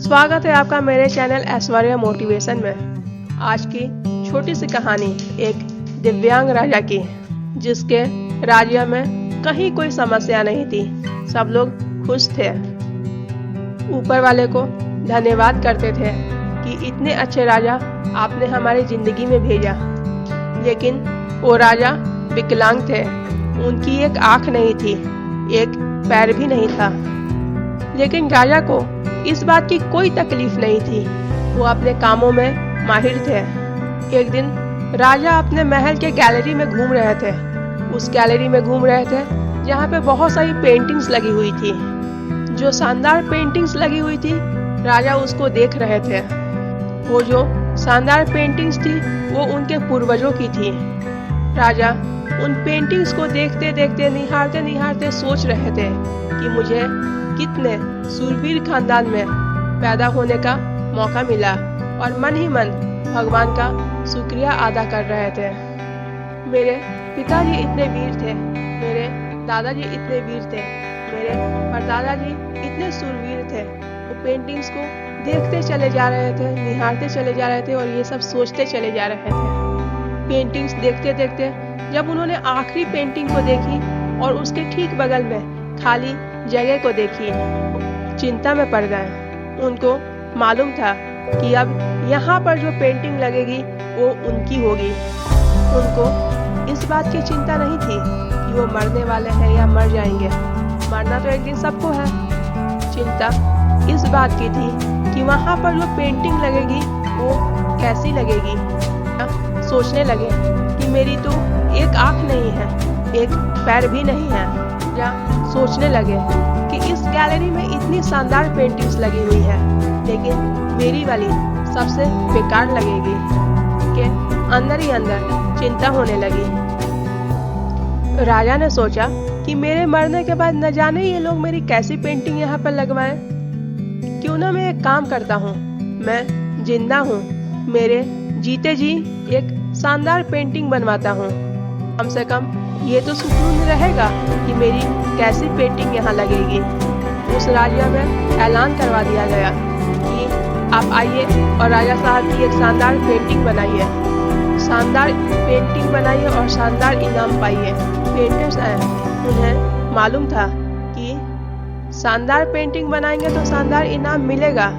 स्वागत है आपका मेरे चैनल ऐश्वर्या मोटिवेशन में। आज की छोटी सी कहानी एक दिव्यांग राजा की, जिसके राज्य में कहीं कोई समस्या नहीं थी। सब लोग खुश थे, ऊपर वाले को धन्यवाद करते थे कि इतने अच्छे राजा आपने हमारी जिंदगी में भेजा। लेकिन वो राजा विकलांग थे, उनकी एक आंख नहीं थी, एक पैर भी नहीं था। लेकिन राजा को इस बात की कोई तकलीफ नहीं थी, वो अपने कामों में माहिर थे। एक दिन राजा अपने महल के गैलरी में घूम रहे थे। उस गैलरी में घूम रहे थे जहाँ पे बहुत सारी पेंटिंग्स लगी हुई थी। जो शानदार पेंटिंग्स लगी हुई थी, राजा उसको देख रहे थे। वो जो शानदार पेंटिंग्स थी वो उनके पूर्वजों की थी। राजा उन पेंटिंग्स को देखते देखते, निहारते निहारते सोच रहे थे कि मुझे कितने सूरवीर खानदान में पैदा होने का मौका मिला, और मन ही मन भगवान का शुक्रिया अदा कर रहे थे। मेरे पिताजी इतने वीर थे, मेरे दादाजी इतने वीर थे, मेरे परदादाजी इतने सूरवीर थे। वो पेंटिंग्स को देखते चले जा रहे थे, निहारते चले जा रहे थे और ये सब सोचते चले जा रहे थे। पेंटिंग्स देखते देखते जब उन्होंने आखिरी पेंटिंग को देखी और उसके ठीक बगल में खाली जगह को देखी, चिंता में पड़ गए। उनको मालूम था कि अब यहाँ पर जो पेंटिंग लगेगी वो उनकी होगी। उनको इस बात की चिंता नहीं थी कि वो मरने वाले हैं या मर जाएंगे। मरना तो एक दिन सबको है। चिंता इस बात की थी कि वहाँ पर जो पेंटिंग लगेगी वो कैसी लगेगी। सोचने लगे कि मेरी तो एक आँख नहीं है, एक पैर भी नहीं है। या सोचने लगे कि इस गैलरी में इतनी शानदार पेंटिंग्स लगी हुई है, लेकिन मेरी वाली सबसे बेकार लगेगी। कि अंदर ही अंदर चिंता होने लगी। राजा ने सोचा कि मेरे मरने के बाद न जाने ये लोग मेरी कैसी पेंटिंग यहाँ पर लगवाएं। क्यों ना मैं एक काम करता हूँ, मैं जिंदा हूँ, मेरे जीते जी एक शानदार पेंटिंग बनवाता हूँ। कम से कम ये तो सुकून रहेगा कि मेरी कैसी पेंटिंग यहाँ लगेगी। उस राज्य में ऐलान करवा दिया गया कि आप आइए और राजा साहब की एक शानदार पेंटिंग बनाइए, शानदार पेंटिंग बनाइए और शानदार इनाम पाइए। पेंटर्स आए, उन्हें मालूम था कि शानदार पेंटिंग बनाएंगे तो शानदार इनाम मिलेगा,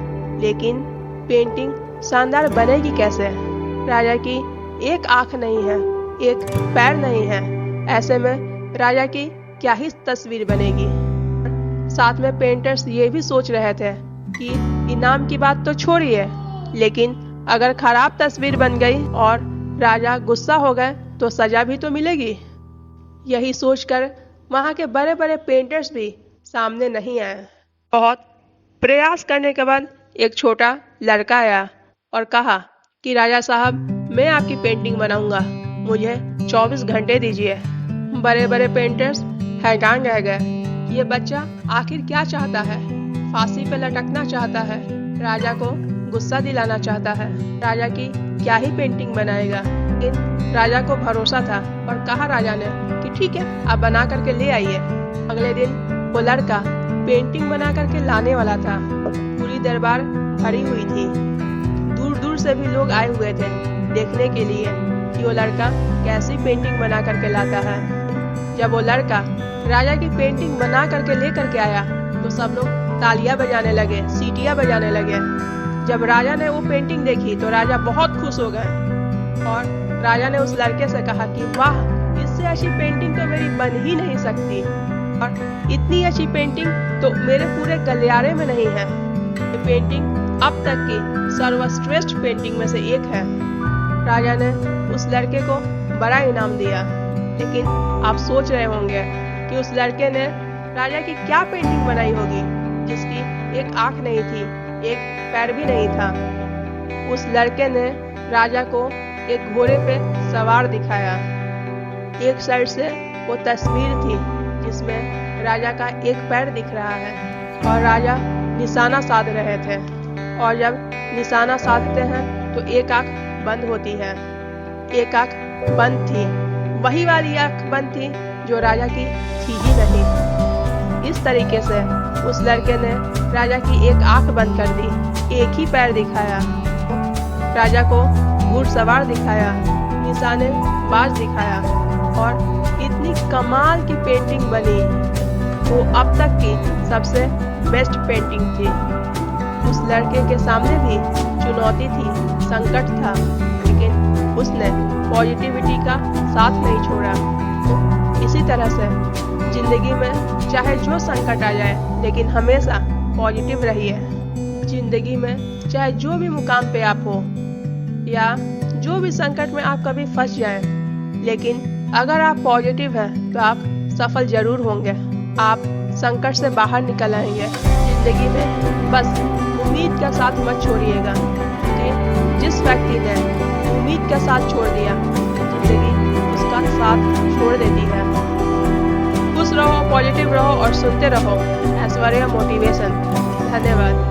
लेकिन पेंटिंग शानदार बनेगी कैसे। राजा की एक आंख नहीं है, एक पैर नहीं है, ऐसे में राजा की क्या ही तस्वीर बनेगी। साथ में पेंटर्स ये भी सोच रहे थे कि इनाम की बात तो छोड़िए, लेकिन अगर खराब तस्वीर बन गई और राजा गुस्सा हो गए तो सजा भी तो मिलेगी। यही सोचकर वहां के बड़े बड़े पेंटर्स भी सामने नहीं आए। बहुत प्रयास करने के बाद एक छोटा लड़का आया और कहा कि राजा साहब, मैं आपकी पेंटिंग बनाऊंगा, मुझे 24 घंटे दीजिए। बड़े बड़े पेंटर्स हैरान रह गए कि ये बच्चा आखिर क्या चाहता है। फांसी पे लटकना चाहता है, राजा को गुस्सा दिलाना चाहता है, राजा की क्या ही पेंटिंग बनाएगा। लेकिन राजा को भरोसा था और कहा राजा ने कि ठीक है, आप बना करके ले आइए। अगले दिन वो लड़का पेंटिंग बना करके लाने वाला था। पूरी दरबार भरी हुई थी, दूर दूर से भी लोग आए हुए थे देखने के लिए कि वो लड़का कैसी पेंटिंग बना करके लाता है। जब वो लड़का राजा की पेंटिंग बना करके ले करके आया तो सब लोग तालियां बजाने लगे, सीटियां बजाने लगे। जब राजा ने वो पेंटिंग देखी तो राजा बहुत खुश हो गए और राजा ने उस लड़के से कहा कि वाह, इससे अच्छी पेंटिंग तो मेरी बन ही नहीं सकती, और इतनी अच्छी पेंटिंग तो मेरे पूरे गलियारे में नहीं है। ये पेंटिंग अब तक की सर्वश्रेष्ठ पेंटिंग में से एक है। राजा ने उस लड़के को बड़ा इनाम दिया। लेकिन आप सोच रहे होंगे कि उस लड़के ने राजा की क्या पेंटिंग बनाई होगी, जिसकी एक आंख नहीं थी, एक पैर भी नहीं था। उस लड़के ने राजा को एक घोड़े पे सवार दिखाया। एक साइड से वो तस्वीर थी जिसमें राजा का एक पैर दिख रहा है और राजा निशाना साध रहे थे। और जब निशाना साधते हैं तो एक आंख बंद होती है। एक आंख बंद थी, वही वाली आंख बंद थी जो राजा की थी ही नहीं। इस तरीके से उस लड़के ने राजा की एक आंख बंद कर दी, एक ही पैर दिखाया, राजा को घुड़सवार दिखाया, निशाने बाज दिखाया और इतनी कमाल की पेंटिंग बनी। वो अब तक की सबसे बेस्ट पेंटिंग थी। उस लड़के के सामने भी चुनौती थी, संकट था, लेकिन उसने पॉजिटिविटी का साथ नहीं छोड़ा। इसी तरह से जिंदगी में चाहे जो संकट आ जाए, लेकिन हमेशा पॉजिटिव रहिए। जिंदगी में चाहे जो भी मुकाम पे आप हो या जो भी संकट में आप कभी फंस जाएं, लेकिन अगर आप पॉजिटिव हैं तो आप सफल जरूर होंगे। आप संकट से बाहर निकल आएंगे। जिंदगी में बस उम्मीद का साथ मत छोड़िएगा, क्योंकि जिस व्यक्ति ने उम्मीद का साथ छोड़ दिया, जिंदगी उसका साथ छोड़ देती है। खुश रहो, पॉजिटिव रहो और सुनते रहो ऐश्वर्या मोटिवेशन। धन्यवाद।